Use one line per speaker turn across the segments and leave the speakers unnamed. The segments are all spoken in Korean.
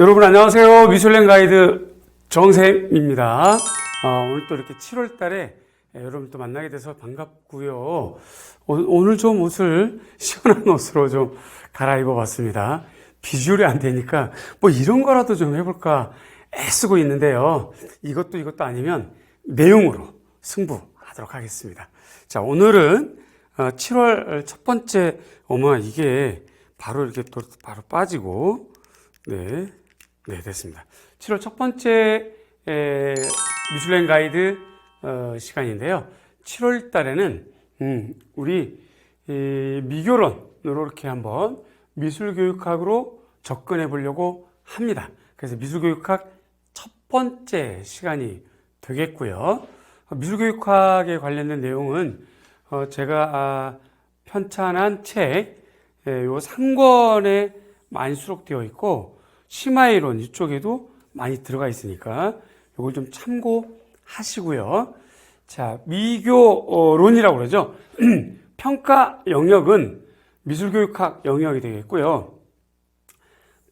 여러분 안녕하세요. 미슐랭 가이드 정쌤입니다. 오늘 또 이렇게 7월 달에 여러분 또 만나게 돼서 반갑고요. 오늘 좀 옷을 시원한 옷으로 좀 갈아입어 봤습니다. 비주얼이 안 되니까 뭐 이런 거라도 좀 해볼까 애쓰고 있는데요. 이것도 아니면 내용으로 승부하도록 하겠습니다. 자, 오늘은 7월 첫 번째, 어머 이게 바로 이렇게 또 바로 빠지고 네, 됐습니다. 7월 첫 번째 미슐랭 가이드 시간인데요. 7월 달에는 우리 미교론으로 이렇게 한번 미술교육학으로 접근해 보려고 합니다. 그래서 미술교육학 첫 번째 시간이 되겠고요. 미술교육학에 관련된 내용은 제가 편찬한 책 요 3권에 많이 수록되어 있고 심화이론 이쪽에도 많이 들어가 있으니까 이걸 좀 참고하시고요. 자, 미교론이라고 그러죠. 평가 영역은 미술교육학 영역이 되겠고요.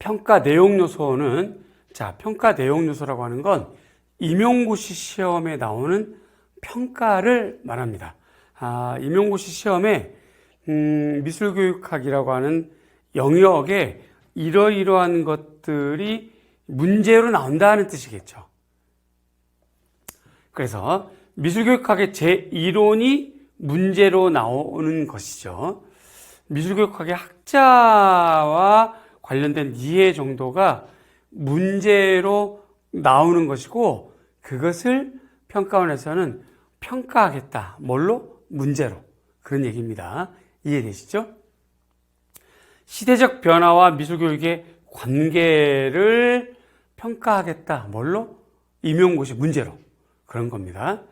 평가 내용 요소는 평가 내용 요소라고 하는 건 임용고시 시험에 나오는 평가를 말합니다. 임용고시 시험에 미술교육학이라고 하는 영역에 이러이러한 것들이 문제로 나온다는 뜻이겠죠. 그래서 미술교육학의 제1론이 문제로 나오는 것이죠. 미술교육학의 학자와 관련된 이해 정도가 문제로 나오는 것이고 그것을 평가원에서는 평가하겠다. 뭘로? 문제로. 그런 얘기입니다. 이해되시죠? 시대적 변화와 미술교육의 관계를 평가하겠다. 뭘로? 임용고시 문제로. 그런 겁니다.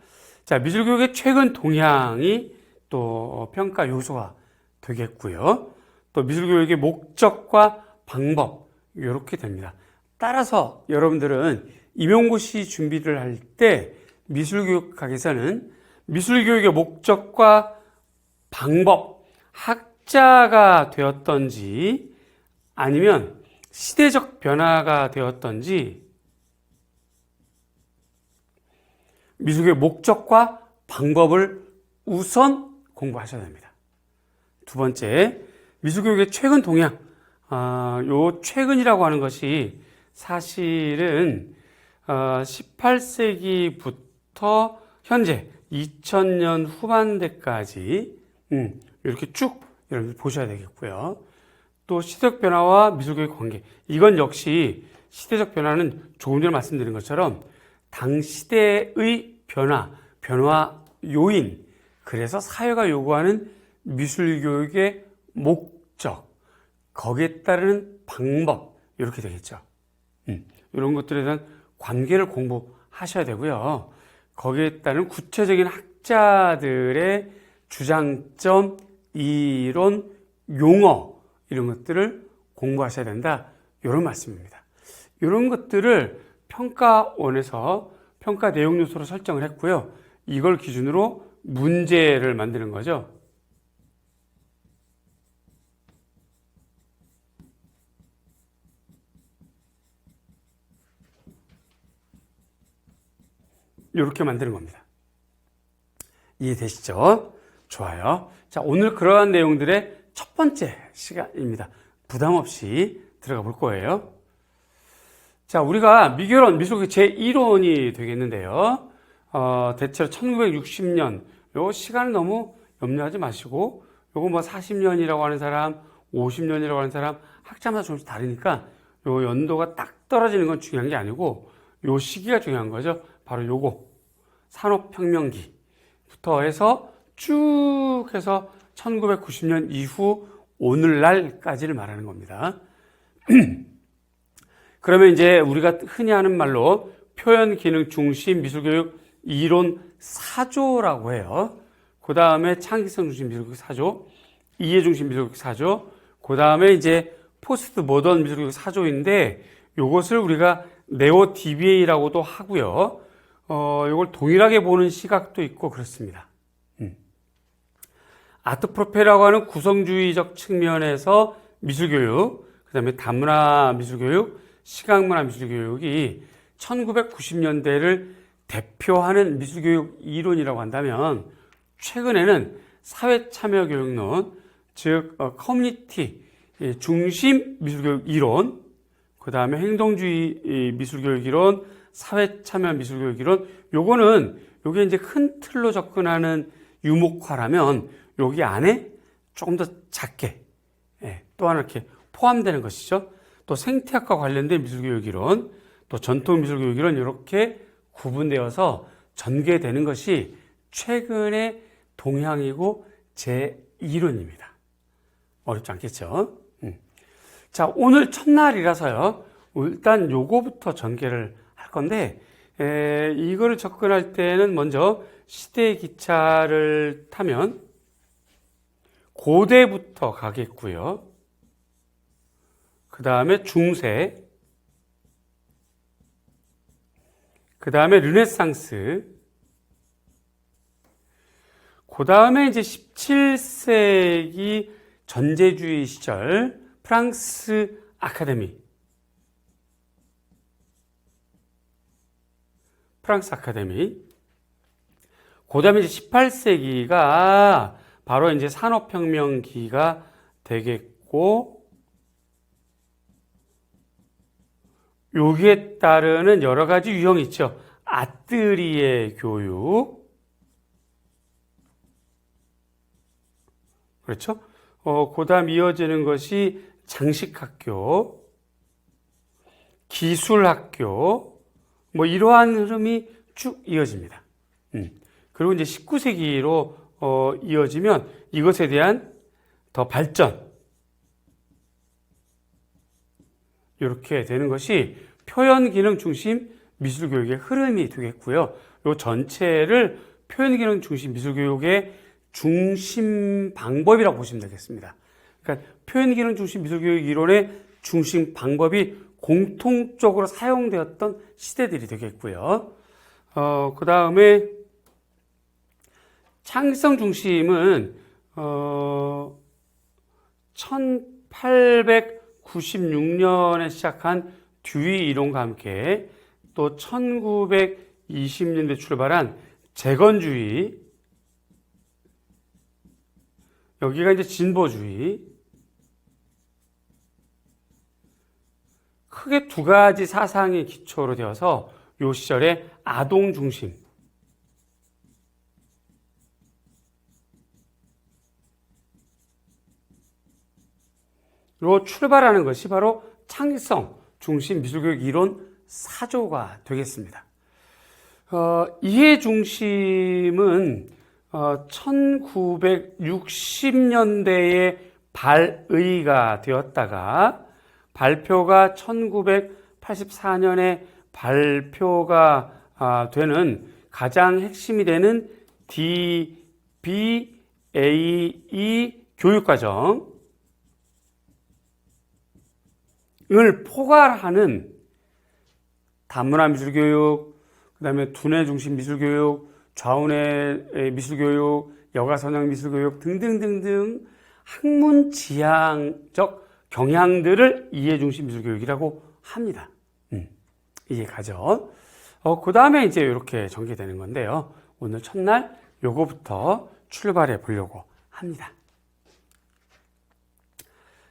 자, 미술교육의 최근 동향이 또 평가 요소가 되겠고요. 또 미술교육의 목적과 방법, 이렇게 됩니다. 따라서 여러분들은 임용고시 준비를 할 때 미술교육학에서는 미술교육의 목적과 방법, 학자가 되었던지 아니면 시대적 변화가 되었던지 미술교육의 목적과 방법을 우선 공부하셔야 됩니다. 두 번째, 미술교육의 최근 동향. 요 최근이라고 하는 것이 사실은 18세기부터 현재 2000년 후반대까지 이렇게 쭉 여러분들 보셔야 되겠고요. 또 시대적 변화와 미술교육 관계. 이건 역시 시대적 변화는 조금 전에 말씀드린 것처럼 당시대의 변화 요인, 그래서 사회가 요구하는 미술교육의 목적, 거기에 따르는 방법, 이렇게 되겠죠. 이런 것들에 대한 관계를 공부하셔야 되고요. 거기에 따른 구체적인 학자들의 주장점, 이론, 용어, 이런 것들을 공부하셔야 된다. 이런 말씀입니다. 이런 것들을 평가원에서 평가 내용 요소로 설정을 했고요. 이걸 기준으로 문제를 만드는 거죠. 이렇게 만드는 겁니다. 이해되시죠? 좋아요. 자, 오늘 그러한 내용들의 첫 번째 시간입니다. 부담 없이 들어가 볼 거예요. 자, 우리가 미교론, 미술교육 제1론이 되겠는데요. 대체로 1960년, 요 시간을 너무 염려하지 마시고, 요거 뭐 40년이라고 하는 사람, 50년이라고 하는 사람, 학자마다 조금씩 다르니까, 요 연도가 딱 떨어지는 건 중요한 게 아니고, 요 시기가 중요한 거죠. 바로 요거. 산업혁명기부터 해서 쭉 해서 1990년 이후 오늘날까지를 말하는 겁니다. 그러면 이제 우리가 흔히 하는 말로 표현 기능 중심 미술교육 이론 4조라고 해요. 그 다음에 창의성 중심 미술교육 4조, 이해 중심 미술교육 4조, 그 다음에 이제 포스트 모던 미술교육 4조인데 요것을 우리가 네오 DBA라고도 하고요. 이걸 동일하게 보는 시각도 있고 그렇습니다. 아트 프로페라고 하는 구성주의적 측면에서 미술교육, 그 다음에 다문화 미술교육, 시각문화 미술교육이 1990년대를 대표하는 미술교육 이론이라고 한다면 최근에는 사회참여교육론, 즉 커뮤니티 중심 미술교육 이론, 그 다음에 행동주의 미술교육 이론, 사회참여 미술교육 이론, 요게 이제 큰 틀로 접근하는 유목화라면 여기 안에 조금 더 작게 또 하나 이렇게 포함되는 것이죠. 또 생태학과 관련된 미술교육 이론, 또 전통 미술교육 이론 이렇게 구분되어서 전개되는 것이 최근의 동향이고 제 이론입니다. 어렵지 않겠죠? 자, 오늘 첫날이라서요. 일단 요거부터 전개를 할 건데 이거를 접근할 때는 먼저 시대 기차를 타면 고대부터 가겠고요. 그 다음에 중세, 그 다음에 르네상스, 그 다음에 이제 17세기 전제주의 시절 프랑스 아카데미, 그 다음에 이제 18세기가 바로 이제 산업혁명기가 되겠고, 여기에 따르는 여러 가지 유형이 있죠. 아뜨리에 교육. 그렇죠? 그 다음 이어지는 것이 장식학교, 기술학교, 뭐 이러한 흐름이 쭉 이어집니다. 그리고 이제 19세기로 이어지면 이것에 대한 더 발전, 이렇게 되는 것이 표현기능 중심 미술교육의 흐름이 되겠고요. 이 전체를 표현기능 중심 미술교육의 중심 방법이라고 보시면 되겠습니다. 그러니까 표현기능 중심 미술교육 이론의 중심 방법이 공통적으로 사용되었던 시대들이 되겠고요. 그 다음에 창의성 중심은 1896년에 시작한 듀이 이론과 함께 또 1920년대 출발한 재건주의, 여기가 이제 진보주의, 크게 두 가지 사상이 기초로 되어서 이 시절에 아동 중심, 로 출발하는 것이 바로 창의성 중심 미술교육 이론 4조가 되겠습니다. 이해 중심은 1960년대에 발의가 되었다가 발표가 1984년에 발표가 되는 가장 핵심이 되는 DBAE 교육과정 을 포괄하는 다문화 미술교육, 그 다음에 두뇌 중심 미술교육, 좌우뇌 미술교육, 여가선형 미술교육 등등등등 학문지향적 경향들을 이해중심 미술교육이라고 합니다. 이해가죠? 그 다음에 이제 이렇게 전개되는 건데요. 오늘 첫날 요거부터 출발해 보려고 합니다.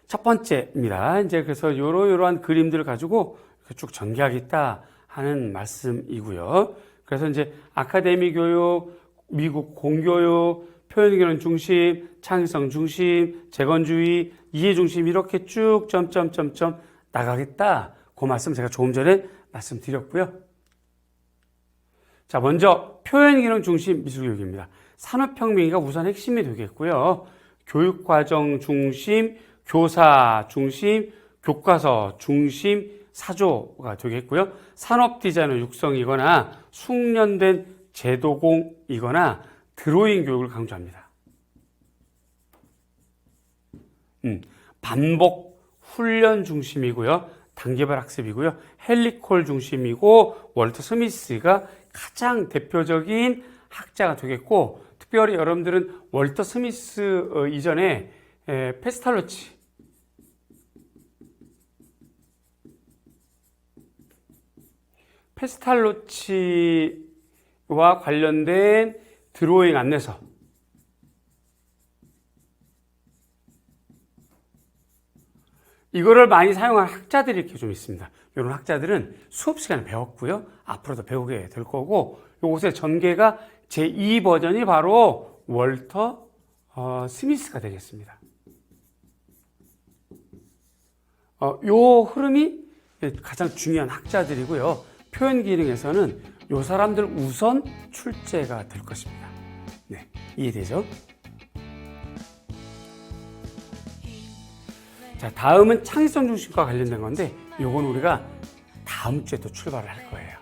첫 번째입니다. 이제 그래서 이러한 그림들을 가지고 쭉 전개하겠다 하는 말씀이고요. 그래서 이제 아카데미 교육, 미국 공교육, 표현기능 중심, 창의성 중심, 재건주의, 이해 중심 이렇게 쭉 점점점점 나가겠다. 그 말씀 제가 조금 전에 말씀드렸고요. 자, 먼저 표현기능 중심 미술교육입니다. 산업혁명이가 우선 핵심이 되겠고요. 교육과정 중심, 교사 중심, 교과서 중심 4조가 되겠고요. 산업디자이너 육성이거나 숙련된 제도공이거나 드로잉 교육을 강조합니다. 반복 훈련 중심이고요. 단계별 학습이고요. 헨리 콜 중심이고 월터 스미스가 가장 대표적인 학자가 되겠고, 특별히 여러분들은 월터 스미스 이전에 페스탈로치, 페스탈로치와 관련된 드로잉 안내서. 이거를 많이 사용한 학자들이 이렇게 좀 있습니다. 이런 학자들은 수업 시간에 배웠고요. 앞으로도 배우게 될 거고, 요것의 전개가 제2 버전이 바로 월터 스미스가 되겠습니다. 요 흐름이 가장 중요한 학자들이고요. 표현 기능에서는 요 사람들 우선 출제가 될 것입니다. 네, 이해되죠? 자, 다음은 창의성 중심과 관련된 건데, 요건 우리가 다음 주에 또 출발을 할 거예요.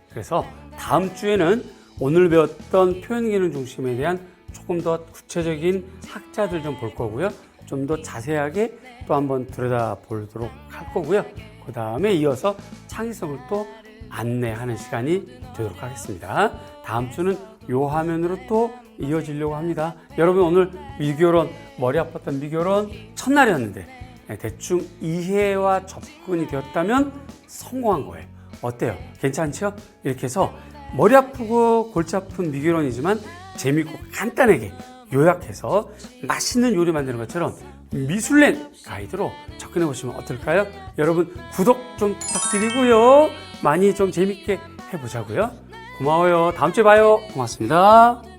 그래서 다음 주에는 오늘 배웠던 표현 기능 중심에 대한 조금 더 구체적인 학자들 좀 볼 거고요. 좀 더 자세하게 또 한번 들여다보도록 할 거고요. 그 다음에 이어서 창의성을 또 안내하는 시간이 되도록 하겠습니다. 다음 주는 요 화면으로 또 이어지려고 합니다. 여러분, 오늘 미교론, 머리 아팠던 미교론 첫날이었는데 대충 이해와 접근이 되었다면 성공한 거예요. 어때요? 괜찮죠? 이렇게 해서 머리 아프고 골치 아픈 미교론이지만 재밌고 간단하게 요약해서 맛있는 요리 만드는 것처럼 미슐랭 가이드로 접근해 보시면 어떨까요? 여러분, 구독 좀 부탁드리고요. 많이 좀 재밌게 해보자고요. 고마워요. 다음 주에 봐요. 고맙습니다.